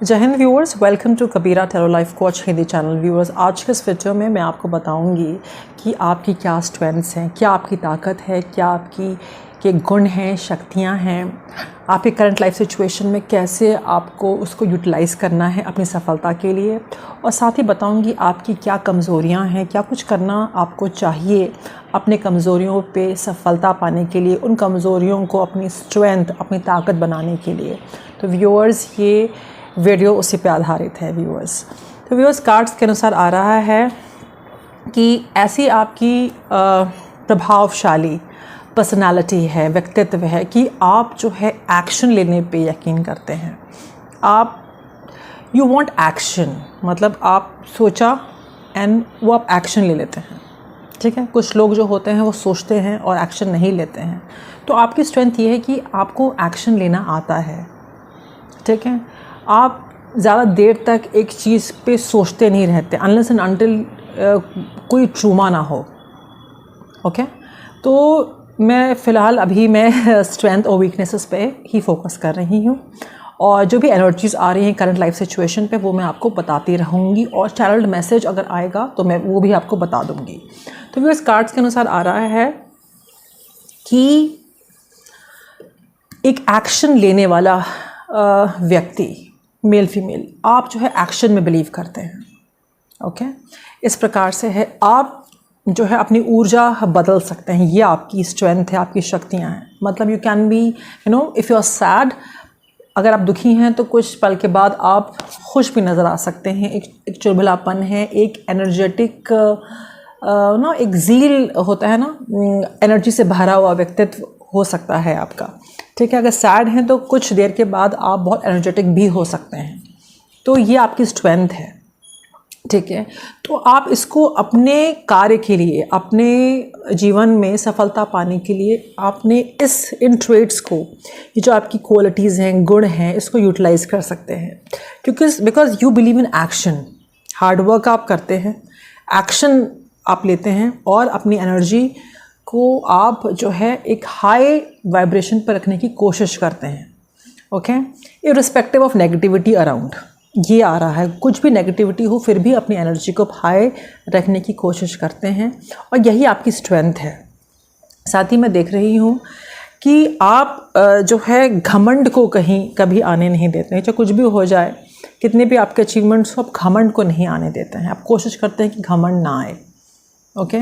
जय Hind viewers, welcome to Kabira tarot life coach Hindi channel. Viewers, आज के इस वीडियो में मैं आपको बताऊंगी कि आपकी क्या स्ट्रेंथ्स हैं, क्या आपकी ताकत है, क्या आपकी के गुण हैं, शक्तियां हैं, आपकी करंट लाइफ सिचुएशन में कैसे आपको उसको यूटिलाइज़ करना है अपनी सफलता के लिए। और साथ ही बताऊंगी आपकी क्या कमज़ोरियां हैं, क्या कुछ करना आपको चाहिए अपने कमज़ोरियों पे सफलता पाने के लिए, उन कमज़ोरियों को अपनी स्ट्रेंथ, अपनी ताकत बनाने के लिए। तो व्यूअर्स, ये वीडियो उसी पे आधारित है। तो व्यूअर्स, कार्ड्स के अनुसार आ रहा है कि ऐसी आपकी प्रभावशाली पर्सनालिटी है, व्यक्तित्व है कि आप जो है एक्शन लेने पे यकीन करते हैं। आप यू वांट एक्शन, मतलब आप सोचा एंड वो आप एक्शन ले लेते हैं। ठीक है, कुछ लोग जो होते हैं वो सोचते हैं और एक्शन नहीं लेते हैं। तो आपकी स्ट्रेंथ ये है कि आपको एक्शन लेना आता है। ठीक है, आप ज़्यादा देर तक एक चीज़ पे सोचते नहीं रहते अनलेस एंड अनटिल कोई ट्रूमा ना हो। ओके, तो मैं फ़िलहाल अभी मैं स्ट्रेंथ और वीकनेसेस पे ही फोकस कर रही हूँ, और जो भी एनर्जीज़ आ रही हैं करंट लाइफ सिचुएशन पे वो मैं आपको बताती रहूँगी, और चैनल्ड मैसेज अगर आएगा तो मैं वो भी आपको बता दूँगी। तो व्यूअर्स, कार्ड्स के अनुसार आ रहा है कि एक एक्शन लेने वाला व्यक्ति, मेल फीमेल, आप जो है एक्शन में बिलीव करते हैं। ओके, इस प्रकार से है, आप जो है अपनी ऊर्जा बदल सकते हैं। ये आपकी स्ट्रेंथ है, आपकी शक्तियां हैं। मतलब you can be if you are sad, अगर आप दुखी हैं तो कुछ पल के बाद आप खुश भी नज़र आ सकते हैं। एक चुलबुलापन है, एक एनर्जेटिक एक ज़ील होता है ना, एनर्जी से भरा हुआ व्यक्तित्व हो सकता है आपका। ठीक है, अगर सैड हैं तो कुछ देर के बाद आप बहुत एनर्जेटिक भी हो सकते हैं। तो ये आपकी स्ट्रेंथ है। ठीक है, तो आप इसको अपने कार्य के लिए, अपने जीवन में सफलता पाने के लिए आपने इन ट्रेड्स को, ये जो आपकी क्वालिटीज़ हैं, गुण हैं, इसको यूटिलाइज कर सकते हैं। क्योंकि because you believe in action, hard work आप करते हैं, एक्शन आप लेते हैं, और अपनी एनर्जी को आप जो है एक हाई वाइब्रेशन पर रखने की कोशिश करते हैं। Okay, irrespective of negativity around, ये आ रहा है। कुछ भी नेगेटिविटी हो फिर भी अपनी एनर्जी को हाई रखने की कोशिश करते हैं, और यही आपकी स्ट्रेंथ है। साथ ही मैं देख रही हूँ कि आप जो है घमंड को कभी आने नहीं देते हैं। चाहे कुछ भी हो जाए, कितने भी आपके अचीवमेंट्स हो, आप घमंड को नहीं आने देते हैं। आप कोशिश करते हैं कि घमंड ना आए। ओके,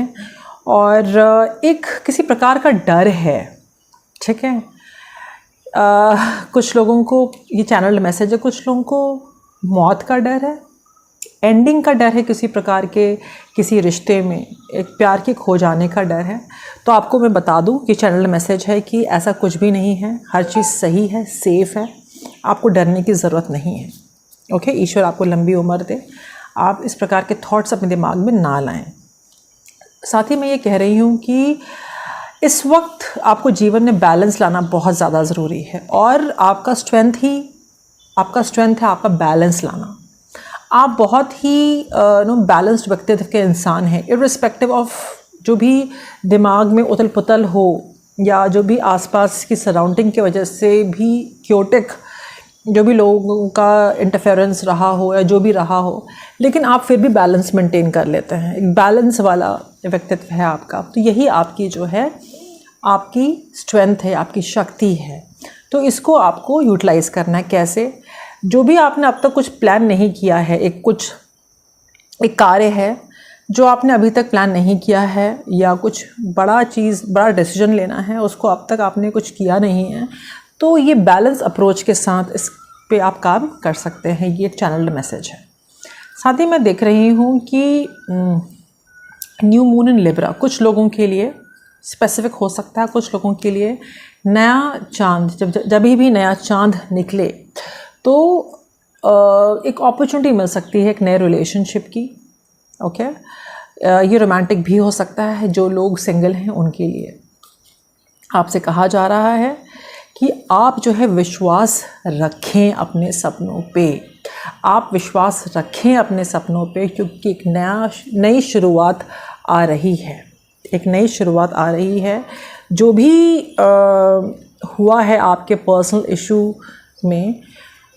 और एक किसी प्रकार का डर है। ठीक है, कुछ लोगों को ये चैनल मैसेज है, कुछ लोगों को मौत का डर है, एंडिंग का डर है, किसी प्रकार के किसी रिश्ते में एक प्यार के खो जाने का डर है। तो आपको मैं बता दूं कि चैनल मैसेज है कि ऐसा कुछ भी नहीं है, हर चीज़ सही है, सेफ़ है, आपको डरने की ज़रूरत नहीं है। ओके, ईश्वर आपको लंबी उम्र दे, आप इस प्रकार के थॉट्स अपने दिमाग में ना लाएं। साथ ही मैं ये कह रही हूँ कि इस वक्त आपको जीवन में बैलेंस लाना बहुत ज़्यादा ज़रूरी है, और आपका स्ट्रेंथ है आपका बैलेंस लाना। आप बहुत ही बैलेंस्ड व्यक्तित्व के इंसान हैं, इर्रिस्पेक्टिव ऑफ जो भी दिमाग में उथल पुथल हो, या जो भी आसपास की सराउंडिंग की वजह से भी क्योटिक जो भी लोगों का इंटरफेरेंस रहा हो या जो भी रहा हो, लेकिन आप फिर भी बैलेंस मेंटेन कर लेते हैं। एक बैलेंस वाला व्यक्तित्व है आपका। तो यही आपकी जो है आपकी स्ट्रेंथ है, आपकी शक्ति है। तो इसको आपको यूटिलाइज़ करना है। कैसे? जो भी आपने अब तक कुछ प्लान नहीं किया है, एक कार्य है जो आपने अभी तक प्लान नहीं किया है, या कुछ बड़ा डिसीजन लेना है, उसको अब तक आपने कुछ किया नहीं है, तो ये बैलेंस अप्रोच के साथ इस पे आप काम कर सकते हैं। ये एक चैनल्ड मैसेज है। साथ ही मैं देख रही हूँ कि न्यू मून इन लिब्रा कुछ लोगों के लिए स्पेसिफिक हो सकता है। कुछ लोगों के लिए नया चांद, जब भी नया चांद निकले तो एक अपॉर्चुनिटी मिल सकती है एक नए रिलेशनशिप की। ओके, ये रोमांटिक भी हो सकता है। जो लोग सिंगल हैं उनके लिए आपसे कहा जा रहा है कि आप जो है विश्वास रखें अपने सपनों पे, आप विश्वास रखें अपने सपनों पे, क्योंकि एक नई शुरुआत आ रही है। एक नई शुरुआत आ रही है। जो भी हुआ है आपके पर्सनल इशू में,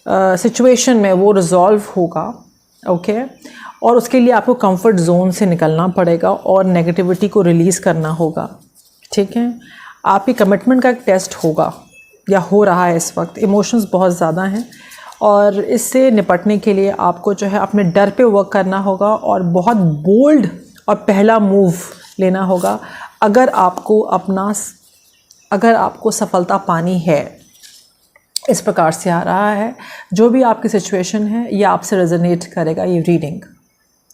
सिचुएशन में वो रिजॉल्व होगा। ओके, और उसके लिए आपको कंफर्ट जोन से निकलना पड़ेगा और नेगेटिविटी को रिलीज़ करना होगा। ठीक है, आपकी कमिटमेंट का एक टेस्ट होगा या हो रहा है इस वक्त। इमोशंस बहुत ज़्यादा हैं और इससे निपटने के लिए आपको जो है अपने डर पे वर्क करना होगा और बहुत बोल्ड और पहला मूव लेना होगा अगर आपको सफलता पानी है। इस प्रकार से आ रहा है, जो भी आपकी सिचुएशन है ये आपसे रेजोनेट करेगा ये रीडिंग।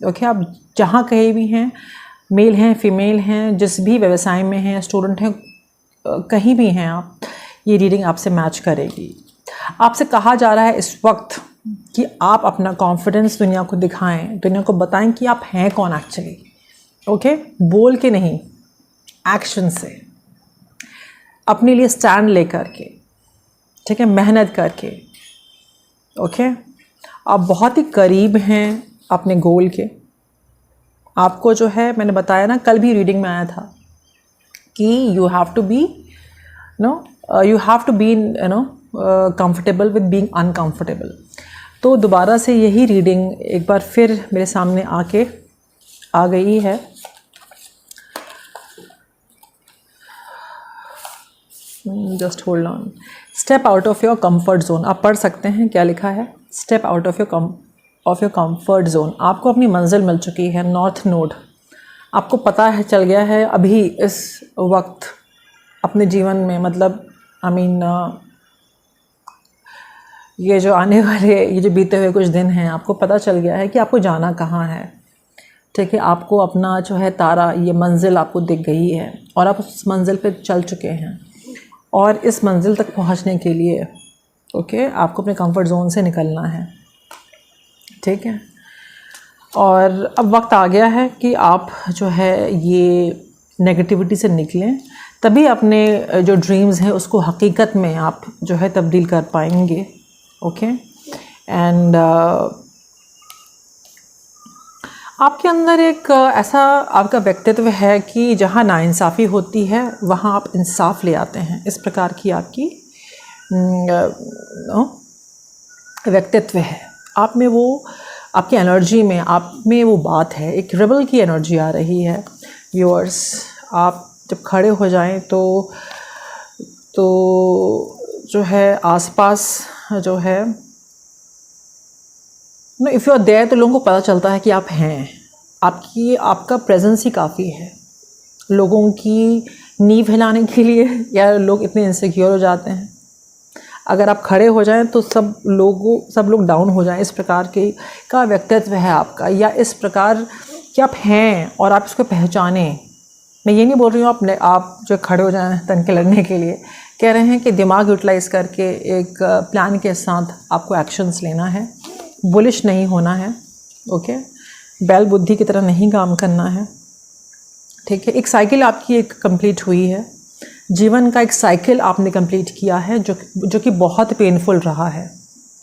ओके, आप जहाँ कहीं भी हैं, मेल हैं, फीमेल हैं, जिस भी व्यवसाय में हैं, स्टूडेंट हैं, कहीं भी हैं आप, ये रीडिंग आपसे मैच करेगी। आपसे कहा जा रहा है इस वक्त कि आप अपना कॉन्फिडेंस दुनिया को दिखाएं, दुनिया को बताएं कि आप हैं कौन एक्चुअली। ओके, बोल के नहीं, एक्शन से, अपने लिए स्टैंड लेकर के, ठीक है, मेहनत करके। ओके, आप बहुत ही करीब हैं अपने गोल के। आपको जो है, मैंने बताया ना, कल भी रीडिंग में आया था कि you have to be comfortable with being uncomfortable. तो दोबारा से यही रीडिंग एक बार फिर मेरे सामने आ गई है। Just hold on. Step out of your comfort zone. आप पढ़ सकते हैं क्या लिखा है। Step out of your comfort zone. आपको अपनी मंजिल मिल चुकी है, नॉर्थ नोड। आपको पता है, चल गया है अभी इस वक्त अपने जीवन में, मतलब ये जो आने वाले, ये जो बीते हुए कुछ दिन हैं, आपको पता चल गया है कि आपको जाना कहाँ है। ठीक है, आपको अपना जो है तारा, ये मंजिल आपको दिख गई है और आप उस मंजिल पे चल चुके हैं। और इस मंजिल तक पहुंचने के लिए ओके, आपको अपने कंफर्ट जोन से निकलना है। ठीक है, और अब वक्त आ गया है कि आप जो है ये नेगेटिविटी से निकलें, तभी अपने जो ड्रीम्स हैं उसको हकीकत में आप जो है तब्दील कर पाएंगे। ओके, एंड आपके अंदर एक ऐसा आपका व्यक्तित्व है कि जहाँ नाइंसाफ़ी होती है वहाँ आप इंसाफ ले आते हैं। इस प्रकार की आपकी व्यक्तित्व है। आप में वो, आपकी एनर्जी में, आप में वो बात है, एक रेबल की एनर्जी आ रही है। व्यूअर्स, आप जब खड़े हो जाएं तो जो है आसपास जो है इफ़ यू आर देयर, तो लोगों को पता चलता है कि आप हैं। आपका प्रेजेंस ही काफ़ी है लोगों की नींव हिलाने के लिए, या लोग इतने इनसिक्योर हो जाते हैं। अगर आप खड़े हो जाएं तो सब लोग डाउन हो जाएं। इस प्रकार का व्यक्तित्व है आपका, या इस प्रकार कि आप हैं और आप इसको पहचानें। मैं ये नहीं बोल रही हूँ आप जो खड़े हो जाएं तन के लड़ने के लिए, कह रहे हैं कि दिमाग यूटिलाइज़ करके एक प्लान के साथ आपको एक्शंस लेना है, बुलिश नहीं होना है। ओके, बैल बुद्धि की तरह नहीं काम करना है। ठीक है, एक साइकिल आपकी एक कंप्लीट हुई है, जीवन का एक साइकिल आपने कंप्लीट किया है जो कि बहुत पेनफुल रहा है।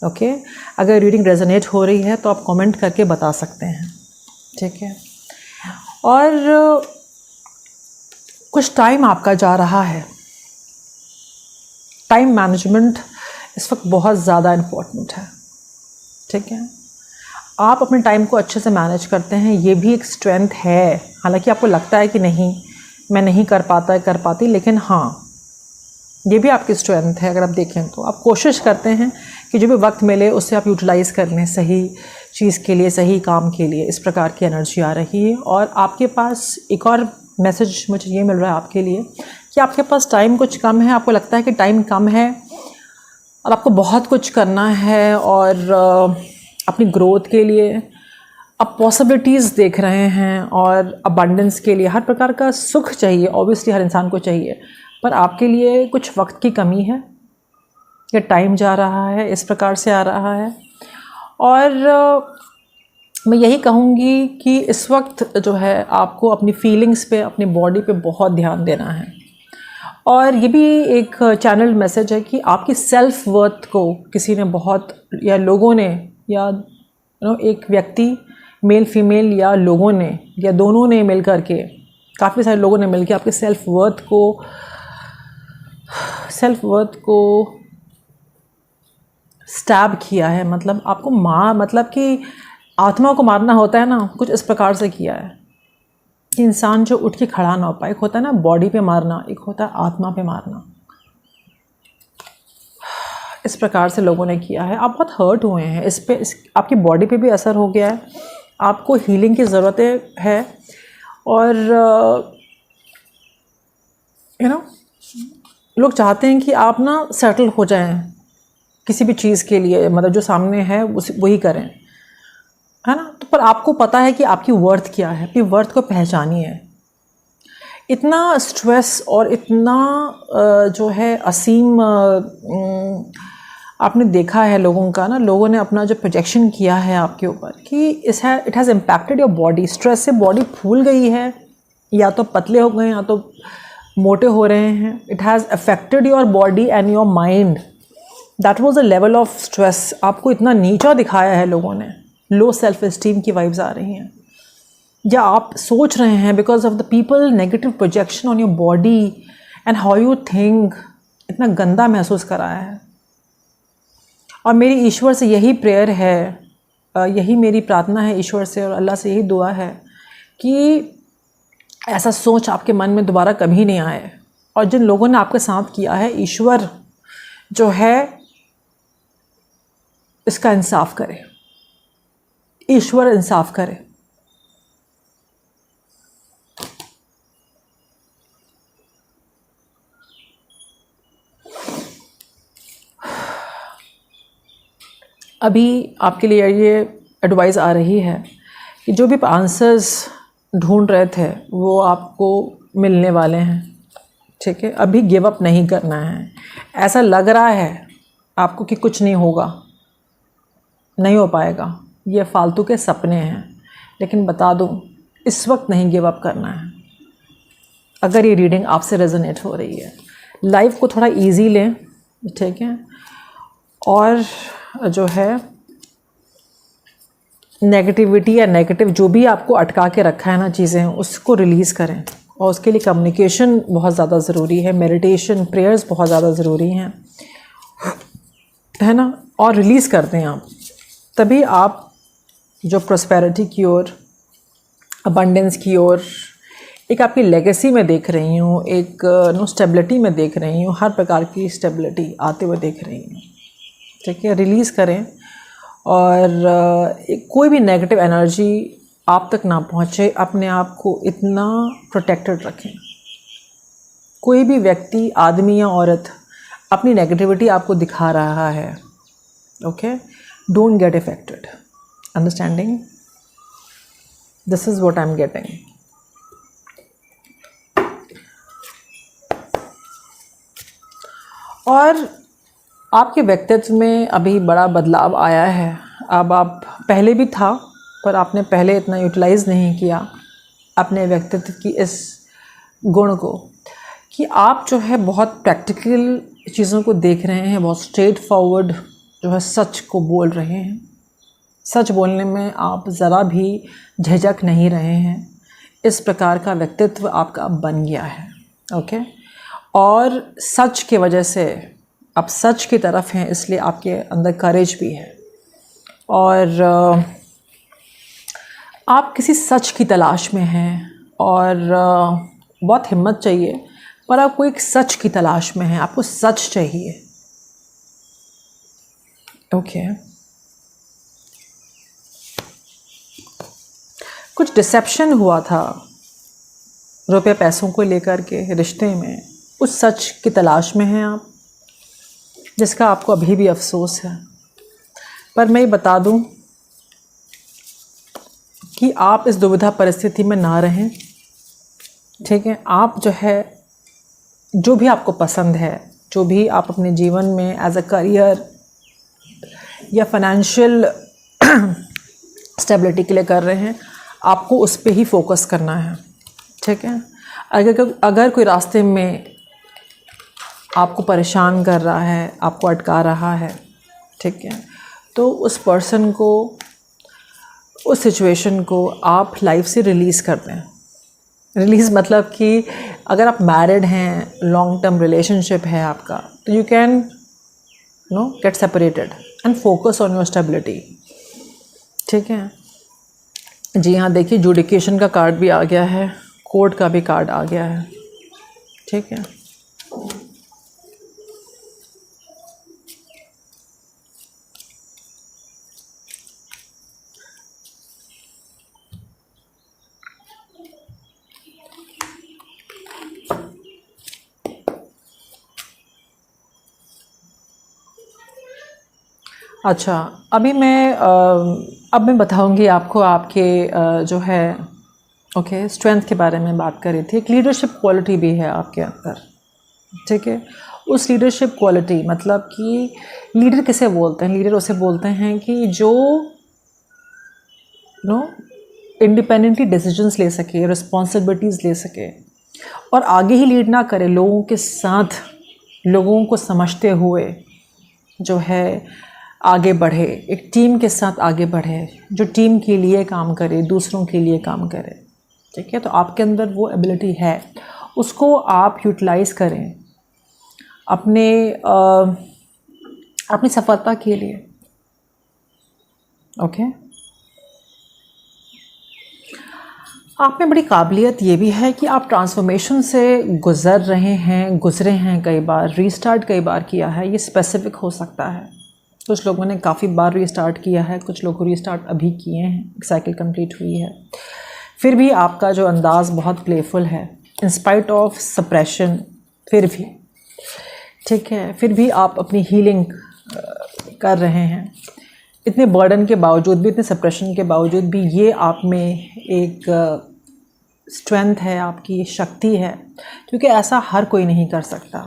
ओके, अगर रीडिंग रेजोनेट हो रही है तो आप कमेंट करके बता सकते हैं। ठीक है, और कुछ टाइम आपका जा रहा है। टाइम मैनेजमेंट इस वक्त बहुत ज़्यादा इम्पोर्टेंट है। ठीक है, आप अपने टाइम को अच्छे से मैनेज करते हैं, ये भी एक स्ट्रेंथ है। हालांकि आपको लगता है कि नहीं, मैं नहीं कर पाती, लेकिन हाँ, ये भी आपकी स्ट्रेंथ है। अगर आप देखें तो आप कोशिश करते हैं कि जो भी वक्त मिले उससे आप यूटिलाइज़ कर लें सही चीज़ के लिए, सही काम के लिए। इस प्रकार की एनर्जी आ रही है। और आपके पास एक और मैसेज मुझे ये मिल रहा है आपके लिए कि आपके पास टाइम कुछ कम है। आपको लगता है कि टाइम कम है और आपको बहुत कुछ करना है, और अपनी ग्रोथ के लिए आप पॉसिबिलिटीज़ देख रहे हैं, और अबंडेंस के लिए हर प्रकार का सुख चाहिए। ऑब्वियसली हर इंसान को चाहिए, पर आपके लिए कुछ वक्त की कमी है, या टाइम जा रहा है, इस प्रकार से आ रहा है। और मैं यही कहूँगी कि इस वक्त जो है आपको अपनी फीलिंग्स पे, अपनी बॉडी पे बहुत ध्यान देना है। और ये भी एक चैनल मैसेज है कि आपकी सेल्फ वर्थ को किसी ने बहुत, या लोगों ने, या एक व्यक्ति, मेल फीमेल, या लोगों ने, या दोनों ने मिल करके, काफ़ी सारे लोगों ने मिल के आपके सेल्फ वर्थ को स्टैब किया है, मतलब आपको मतलब कि आत्मा को मारना होता है ना, कुछ इस प्रकार से किया है कि इंसान जो उठ के खड़ा ना हो पाए। एक होता है ना बॉडी पे मारना, एक होता है आत्मा पे मारना। इस प्रकार से लोगों ने किया है। आप बहुत हर्ट हुए हैं, आपकी बॉडी पे भी असर हो गया है, आपको हीलिंग की ज़रूरत है। और लोग चाहते हैं कि आप ना सेटल हो जाएं किसी भी चीज़ के लिए, मतलब जो सामने है वही करें, है ना। तो पर आपको पता है कि आपकी वर्थ क्या है, अपनी वर्थ को पहचानिए। इतना स्ट्रेस और इतना जो है असीम आपने देखा है लोगों का ना, लोगों ने अपना जो प्रोजेक्शन किया है आपके ऊपर कि it has impacted your body. Stress से बॉडी फूल गई है, या तो पतले हो गए या तो मोटे हो रहे हैं। It has affected your body and your mind. That was the level of stress. आपको इतना नीचा दिखाया है लोगों ने, लो सेल्फ इस्टीम की वाइब्स आ रही हैं, या आप सोच रहे हैं because of the people negative projection on your body and how you think, इतना गंदा महसूस कराया है। और मेरी ईश्वर से यही प्रेयर है, यही मेरी प्रार्थना है ईश्वर से और अल्लाह से यही दुआ है कि ऐसा सोच आपके मन में दोबारा कभी नहीं आए। और जिन लोगों ने आपके साथ किया है, ईश्वर जो है इसका इंसाफ करे, ईश्वर इंसाफ करे। अभी आपके लिए ये एडवाइस आ रही है कि जो भी आंसर्स ढूंढ रहे थे वो आपको मिलने वाले हैं, ठीक है। अभी गिव अप नहीं करना है। ऐसा लग रहा है आपको कि कुछ नहीं होगा, नहीं हो पाएगा, ये फालतू के सपने हैं, लेकिन बता दूं इस वक्त नहीं गिव अप करना है। अगर ये रीडिंग आपसे रेजोनेट हो रही है, लाइफ को थोड़ा इजी लें, ठीक है। और जो है नेगेटिविटी या नेगेटिव जो भी आपको अटका के रखा है ना चीज़ें, उसको रिलीज़ करें। और उसके लिए कम्युनिकेशन बहुत ज़्यादा ज़रूरी है, मेडिटेशन, प्रेयर्स बहुत ज़्यादा ज़रूरी हैं, है ना। और रिलीज़ करते हैं आप, तभी आप जो प्रॉस्पेरिटी की ओर, अबंडेंस की ओर, एक आपकी लेगेसी में देख रही हूँ, एक स्टेबिलिटी में देख रही हूँ, हर प्रकार की स्टेबिलिटी आते हुए देख रही हूँ, ठीक है। रिलीज़ करें और कोई भी नेगेटिव एनर्जी आप तक ना पहुँचे। अपने आप को इतना प्रोटेक्टेड रखें। कोई भी व्यक्ति, आदमी या औरत अपनी नेगेटिविटी आपको दिखा रहा है, okay, don't get affected. Understanding, this is what I am getting. और आपके व्यक्तित्व में अभी बड़ा बदलाव आया है। अब आप, पहले भी था पर आपने पहले इतना यूटिलाइज़ नहीं किया अपने व्यक्तित्व की इस गुण को, कि आप जो है बहुत प्रैक्टिकल चीज़ों को देख रहे हैं, बहुत स्ट्रेट फॉरवर्ड जो है सच को बोल रहे हैं। सच बोलने में आप ज़रा भी झिझक नहीं रहे हैं। इस प्रकार का व्यक्तित्व आपका बन गया है, ओके। और सच की वजह से आप सच की तरफ हैं, इसलिए आपके अंदर करेज भी है। और आप किसी सच की तलाश में हैं और बहुत हिम्मत चाहिए, पर आप कोई एक सच की तलाश में हैं, आपको सच चाहिए, ओके। कुछ डिसेप्शन हुआ था रुपये पैसों को लेकर के रिश्ते में, उस सच की तलाश में हैं आप, जिसका आपको अभी भी अफसोस है। पर मैं बता दूं कि आप इस दुविधा परिस्थिति में ना रहें, ठीक है। आप जो है, जो भी आपको पसंद है, जो भी आप अपने जीवन में एज अ करियर या फाइनेंशियल स्टेबिलिटी के लिए कर रहे हैं, आपको उस पे ही फोकस करना है, ठीक है। अगर कोई रास्ते में आपको परेशान कर रहा है, आपको अटका रहा है, ठीक है, तो उस पर्सन को, उस सिचुएशन को आप लाइफ से रिलीज़ कर दें। रिलीज़ मतलब कि अगर आप मैरिड हैं, लॉन्ग टर्म रिलेशनशिप है आपका, तो you can get separated. And focus on your stability. ठीक है जी हाँ, देखिए जुडिकेशन का कार्ड भी आ गया है, कोर्ट का भी कार्ड आ गया है। ठीक है, अच्छा अभी मैं अब मैं बताऊंगी आपको आपके जो है ओके स्ट्रेंथ के बारे में बात कर रही थी। एक लीडरशिप क्वालिटी भी है आपके अंदर। ठीक है, उस लीडरशिप क्वालिटी मतलब कि लीडर किसे बोलते हैं? लीडर उसे बोलते हैं कि जो इंडिपेंडेंटली डिसीजंस ले सके, रिस्पॉन्सिबिलिटीज़ ले सके और आगे ही लीड ना करे, लोगों के साथ लोगों को समझते हुए जो है आगे बढ़े, एक टीम के साथ आगे बढ़े, जो टीम के लिए काम करे, दूसरों के लिए काम करे। ठीक है, तो आपके अंदर वो एबिलिटी है, उसको आप यूटिलाइज़ करें अपने अपनी सफलता के लिए। ओके, आप में बड़ी काबिलियत ये भी है कि आप ट्रांसफॉर्मेशन से गुज़रे हैं कई बार, रीस्टार्ट कई बार किया है। ये स्पेसिफिक हो सकता है, कुछ लोगों ने काफ़ी बार रीस्टार्ट किया है, कुछ लोगों रीस्टार्ट अभी किए हैं, एक साइकिल कंप्लीट हुई है। फिर भी आपका जो अंदाज़ बहुत प्लेफुल है इन स्पाइट ऑफ सप्रेशन। फिर भी ठीक है, फिर भी आप अपनी हीलिंग कर रहे हैं इतने बर्डन के बावजूद भी, इतने सप्रेशन के बावजूद भी। ये आप में एक स्ट्रेंथ है, आपकी शक्ति है, क्योंकि ऐसा हर कोई नहीं कर सकता।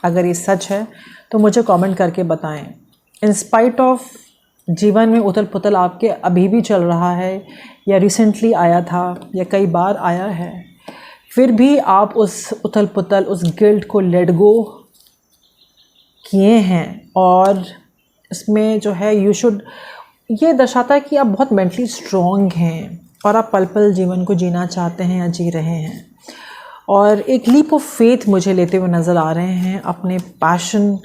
अगर ये सच है तो मुझे कमेंट करके बताएं। इन स्पाइट ऑफ जीवन में उथल पुथल आपके अभी भी चल रहा है या रिसेंटली आया था या कई बार आया है, फिर भी आप उस उथल पुथल, उस गिल्ट को लेट गो किए हैं। और इसमें जो है यू शुड, ये दर्शाता है कि आप बहुत मेंटली स्ट्रॉन्ग हैं और आप पल पल जीवन को जीना चाहते हैं या जी रहे हैं। और एक लीप ऑफ फेथ मुझे लेते हुए नज़र आ रहे हैं, अपने पैशन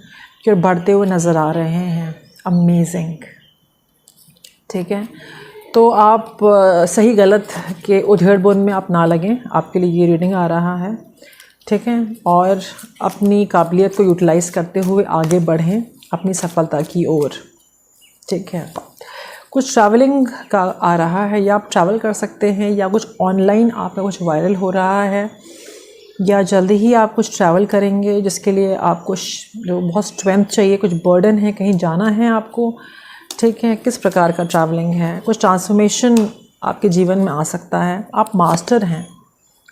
की ओर बढ़ते हुए नज़र आ रहे हैं। अमेजिंग। ठीक है, तो आप सही गलत के उधेड़-बुन में आप ना लगें, आपके लिए ये रीडिंग आ रहा है। ठीक है, और अपनी काबिलियत को यूटिलाइज़ करते हुए आगे बढ़ें अपनी सफलता की ओर। ठीक है, कुछ ट्रैवलिंग का आ रहा है, या आप ट्रैवल कर सकते हैं, या कुछ ऑनलाइन आपका कुछ वायरल हो रहा है, या जल्दी ही आप कुछ ट्रैवल करेंगे जिसके लिए आपको जो बहुत स्ट्रेंथ चाहिए, कुछ बर्डन है, कहीं जाना है आपको। ठीक है, किस प्रकार का ट्रैवलिंग है, कुछ ट्रांसफॉर्मेशन आपके जीवन में आ सकता है। आप मास्टर हैं,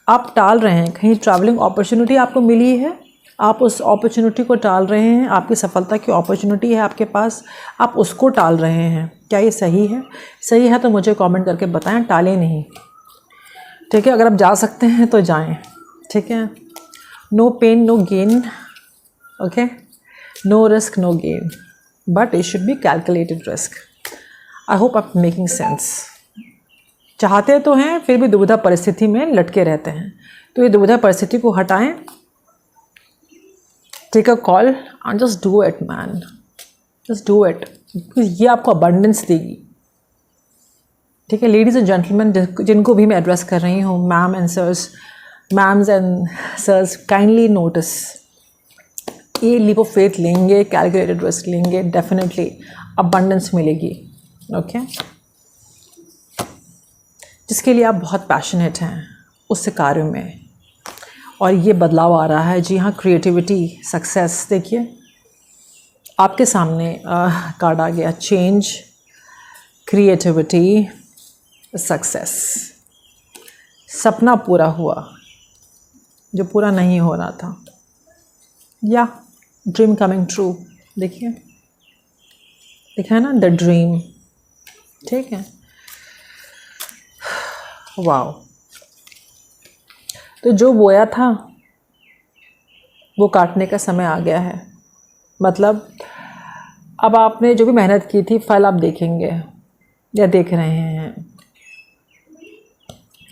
आप टाल रहे हैं, कहीं ट्रैवलिंग अपॉर्चुनिटी आपको मिली है, आप उस अपॉर्चुनिटी को टाल रहे हैं। आपकी सफलता की अपॉर्चुनिटी है आपके पास, आप उसको टाल रहे हैं। क्या ये सही है? सही है तो मुझे कमेंट करके बताएं, टालें नहीं। ठीक है, अगर आप जा सकते हैं तो जाएं। ठीक है, no pain no gain. Okay, no risk no gain, but it should be calculated risk. I hope आप मेकिंग सेंस। चाहते तो हैं, फिर भी दुविधा परिस्थिति में लटके रहते हैं, तो ये दुविधा परिस्थिति को हटाएं। Take a call and just do it man, just do it, ये आपको अबंडेंस देगी। ठीक है, लेडीज़ एंड जेंटलमैन जिनको भी मैं एड्रेस कर रही हूँ, ma'am and sirs, ma'ams and sirs, kindly notice, ये लीप ऑफ फेथ लेंगे, कैलकुलेटेड रिस्क लेंगे, डेफिनेटली अबंडेंस मिलेगी। ओके, जिसके लिए आप बहुत पैशनेट हैं उस कार्य में, और ये बदलाव आ रहा है। जी हाँ, क्रिएटिविटी, सक्सेस। देखिए आपके सामने कार्ड आ गया, चेंज, क्रिएटिविटी, सक्सेस। सपना पूरा हुआ जो पूरा नहीं हो रहा था, या ड्रीम कमिंग ट्रू। देखिए लिखा है ना, द ड्रीम। ठीक है, वाओ। तो जो बोया था वो काटने का समय आ गया है। मतलब अब आपने जो भी मेहनत की थी, फल आप देखेंगे या देख रहे हैं।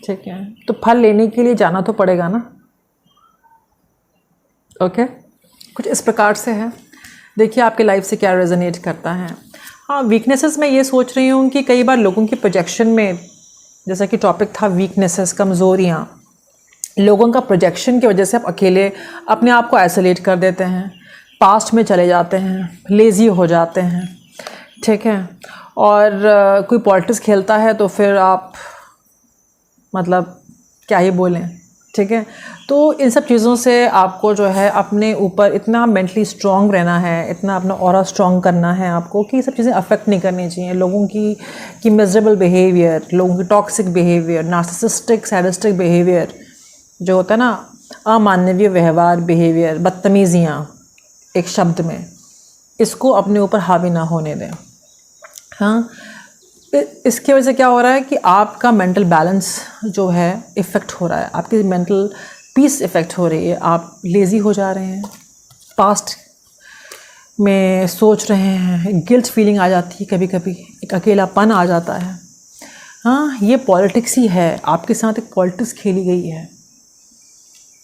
ठीक है, तो फल लेने के लिए जाना तो पड़ेगा ना। ओके, कुछ इस प्रकार से है। देखिए आपके लाइफ से क्या रेजोनेट करता है। हाँ, वीकनेसेस मैं ये सोच रही हूँ कि कई बार लोगों की प्रोजेक्शन में, जैसा कि टॉपिक था वीकनेसेस, कमज़ोरियाँ, लोगों का प्रोजेक्शन की वजह से आप अकेले अपने आप को आइसोलेट कर देते हैं, पास्ट में चले जाते हैं, लेज़ी हो जाते हैं, ठीक है। और कोई पॉलिटिक्स खेलता है तो फिर आप मतलब क्या ही बोलें, ठीक है। तो इन सब चीज़ों से आपको जो है अपने ऊपर इतना मेंटली स्ट्रॉन्ग रहना है, इतना अपना ऑरा स्ट्रॉन्ग करना है आपको कि ये सब चीज़ें अफेक्ट नहीं करनी चाहिए। लोगों की मिजरेबल बिहेवियर, लोगों की toxic behaviour, narcissistic sadistic behaviour जो होता है ना, अमानवीय व्यवहार, बिहेवियर, बदतमीज़ियाँ एक शब्द में, इसको अपने ऊपर हावी ना होने दें। हाँ, इसकी वजह से क्या हो रहा है कि आपका मेंटल बैलेंस जो है इफ़ेक्ट हो रहा है, आपकी मेंटल पीस इफ़ेक्ट हो रही है, आप लेज़ी हो जा रहे हैं, पास्ट में सोच रहे हैं, गिल्ट फीलिंग आ जाती है, कभी कभी एक अकेलापन आ जाता है। हाँ, ये पॉलिटिक्स ही है, आपके साथ एक पॉलिटिक्स खेली गई है।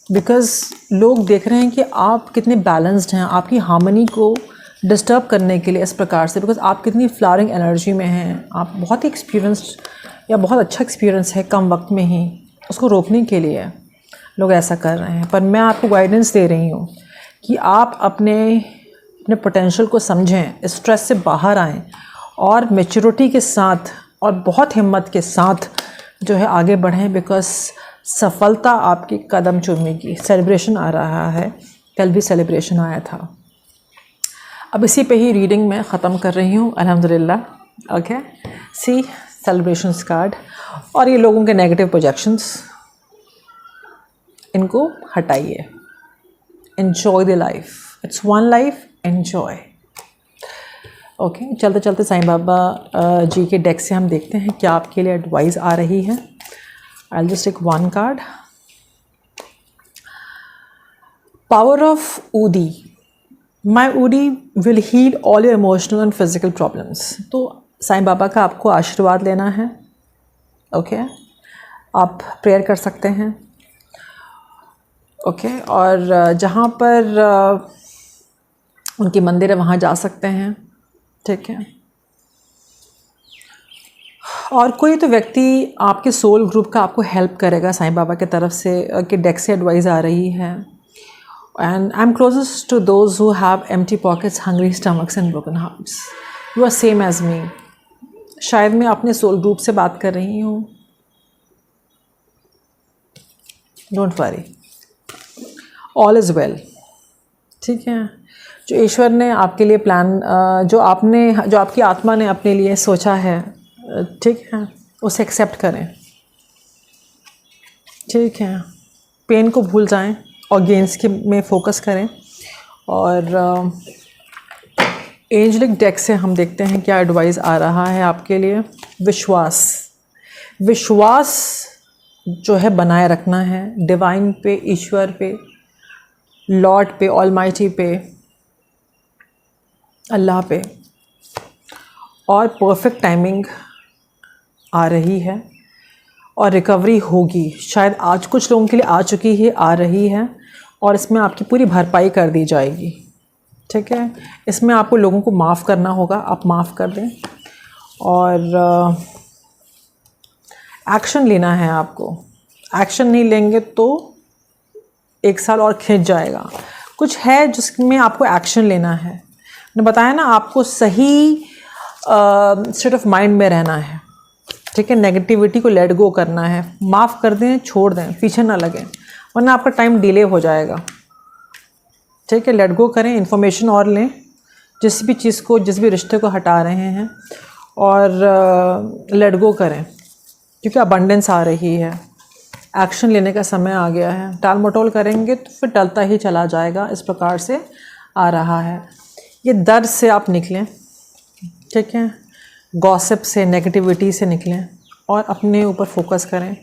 बिकॉज़ लोग देख रहे हैं कि आप कितने बैलेंस्ड हैं, आपकी हार्मनी को डिस्टर्ब करने के लिए इस प्रकार से, बिकॉज़ आप कितनी फ्लावरिंग एनर्जी में हैं, आप बहुत ही एक्सपीरियंस्ड या बहुत अच्छा एक्सपीरियंस है कम वक्त में ही, उसको रोकने के लिए लोग ऐसा कर रहे हैं। पर मैं आपको गाइडेंस दे रही हूँ कि आप अपने पोटेंशियल को समझें, स्ट्रेस से बाहर आएँ और मैच्योरिटी के साथ और बहुत हिम्मत के साथ जो है आगे बढ़ें। बिकॉज़ सफलता आपकी कदम चूमेगी। सेलिब्रेशन आ रहा है, कल भी सेलिब्रेशन आया था। अब इसी पे ही रीडिंग मैं ख़त्म कर रही हूँ अल्हम्दुलिल्लाह। ओके, सी सेलिब्रेशंस कार्ड। और ये लोगों के नेगेटिव प्रोजेक्शंस, इनको हटाइए। Enjoy the life, it's one life, enjoy. Okay, चलते चलते साईं बाबा जी के डेक से हम देखते हैं क्या आपके लिए एडवाइस आ रही है। I'll just take one card. Power of Udi. My Udi will heal all your emotional and physical problems. तो साईं बाबा का आपको आशीर्वाद लेना है। ओके, आप प्रेयर कर सकते हैं। ओके, और जहाँ पर उनकी मंदिर है वहाँ जा सकते हैं, ठीक है। और कोई तो व्यक्ति आपके सोल ग्रुप का आपको हेल्प करेगा साईं बाबा की तरफ से, कि डेक से एडवाइस आ रही है। And I am closest to those who have empty pockets, hungry stomachs and broken hearts. You are same as me. शायद मैं अपने सोल ग्रुप से बात कर रही हूँ। Don't worry, all is well, ठीक है। जो ईश्वर ने आपके लिए प्लान, जो आपकी आत्मा ने अपने लिए सोचा है, ठीक है, उसे एक्सेप्ट करें, ठीक है। पेन को भूल जाएं और गेन्स के में फोकस करें। और एंजलिक डेक से हम देखते हैं क्या एडवाइस आ रहा है आपके लिए। विश्वास जो है बनाए रखना है डिवाइन पे, ईश्वर पे, लॉर्ड पे, ऑलमाइटी पे, अल्लाह पे। और परफेक्ट टाइमिंग आ रही है और रिकवरी होगी। शायद आज कुछ लोगों के लिए आ चुकी है, आ रही है, और इसमें आपकी पूरी भरपाई कर दी जाएगी, ठीक है। इसमें आपको लोगों को माफ़ करना होगा, आप माफ़ कर दें। और एक्शन लेना है आपको। एक्शन नहीं लेंगे तो 1 साल और खिंच जाएगा। कुछ है जिसमें आपको एक्शन लेना है। मैंने बताया ना, आपको सही स्टेट ऑफ माइंड में रहना है, ठीक है। नेगेटिविटी को लेट गो करना है, माफ़ कर दें, छोड़ दें, पीछे ना लगें, वरना आपका टाइम डिले हो जाएगा, ठीक है। लेट गो करें, इन्फॉर्मेशन और लें, जिस भी चीज़ को, जिस भी रिश्ते को हटा रहे हैं, और लेट गो करें, क्योंकि अबंडेंस आ रही है। एक्शन लेने का समय आ गया है। टाल मटोल करेंगे तो फिर टलता ही चला जाएगा, इस प्रकार से आ रहा है। ये दर्द से आप निकलें, ठीक है। गॉसिप से, नेगेटिविटी से निकलें और अपने ऊपर फोकस करें।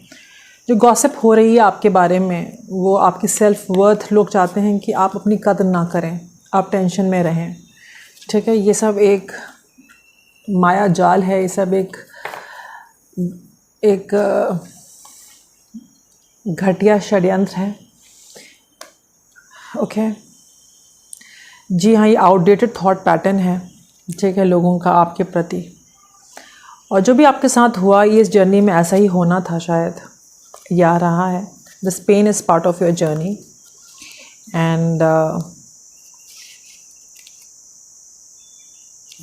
जो गॉसिप हो रही है आपके बारे में, वो आपकी सेल्फ वर्थ, लोग चाहते हैं कि आप अपनी कदर ना करें, आप टेंशन में रहें, ठीक है। ये सब एक माया जाल है, ये सब एक घटिया षड्यंत्र है, ओके। जी हाँ, ये आउटडेटेड थॉट पैटर्न है, ठीक है, लोगों का आपके प्रति। और जो भी आपके साथ हुआ ये इस जर्नी में ऐसा ही होना था शायद, या रहा है। This pain is part of your journey and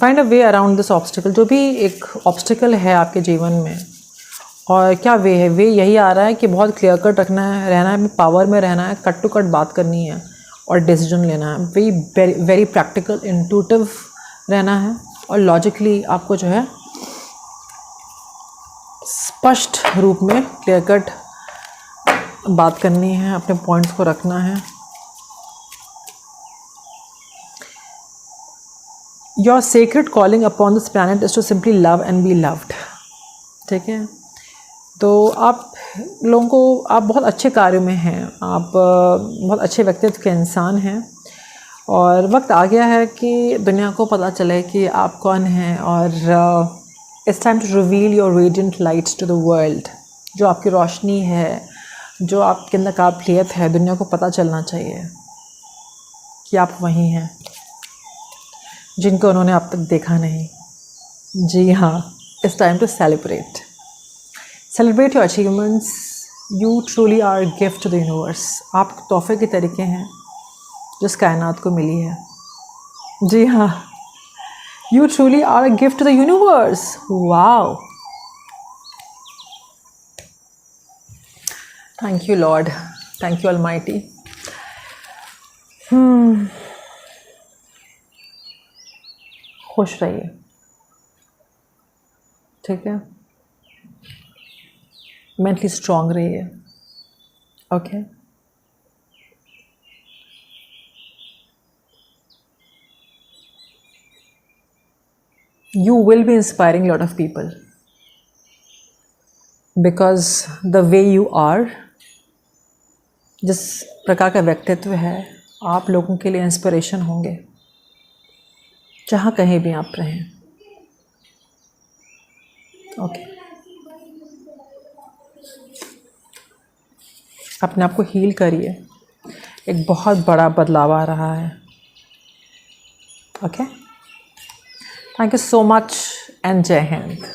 find a way around this obstacle. जो भी एक ऑब्स्टिकल है आपके जीवन में, और क्या वे है, वे यही आ रहा है कि बहुत क्लियर कट रखना है, रहना है, पावर में रहना है, कट टू कट बात करनी है और डिसीजन लेना है। वेरी वेरी प्रैक्टिकल, इंट्यूटिव रहना है और लॉजिकली आपको जो है स्पष्ट रूप में क्लियर कट बात करनी है, अपने पॉइंट्स को रखना है। Your secret calling upon this planet is to simply love and be loved, ठीक है। तो आप लोगों को, आप बहुत अच्छे कार्यों में हैं, आप बहुत अच्छे व्यक्तित्व के इंसान हैं और वक्त आ गया है कि दुनिया को पता चले कि आप कौन हैं। और it's time to reveal your radiant lights to the world. जो आपकी रोशनी है, जो आपके अंदर काबिलियत है, दुनिया को पता चलना चाहिए कि आप वही हैं जिनको उन्होंने अब तक देखा नहीं। जी हाँ, it's time to celebrate your achievements. You truly are gift to the universe. आप तोहफे के तरीके हैं जो इस कायनात को मिली है। जी हाँ, you truly are a gift to the universe. Wow, thank you lord, thank you almighty. खुश रहिए, ठीक है, मेंटली स्ट्रांग रहिए, okay. You will be inspiring a lot of people because the way you are, जिस प्रकार का व्यक्तित्व है, आप लोगों के लिए इंस्पिरेशन होंगे जहाँ कहीं भी आप रहें, ओके। अपने आप को हील करिए, एक बहुत बड़ा बदलाव आ रहा है, okay. Thank you so much and जय हिंद।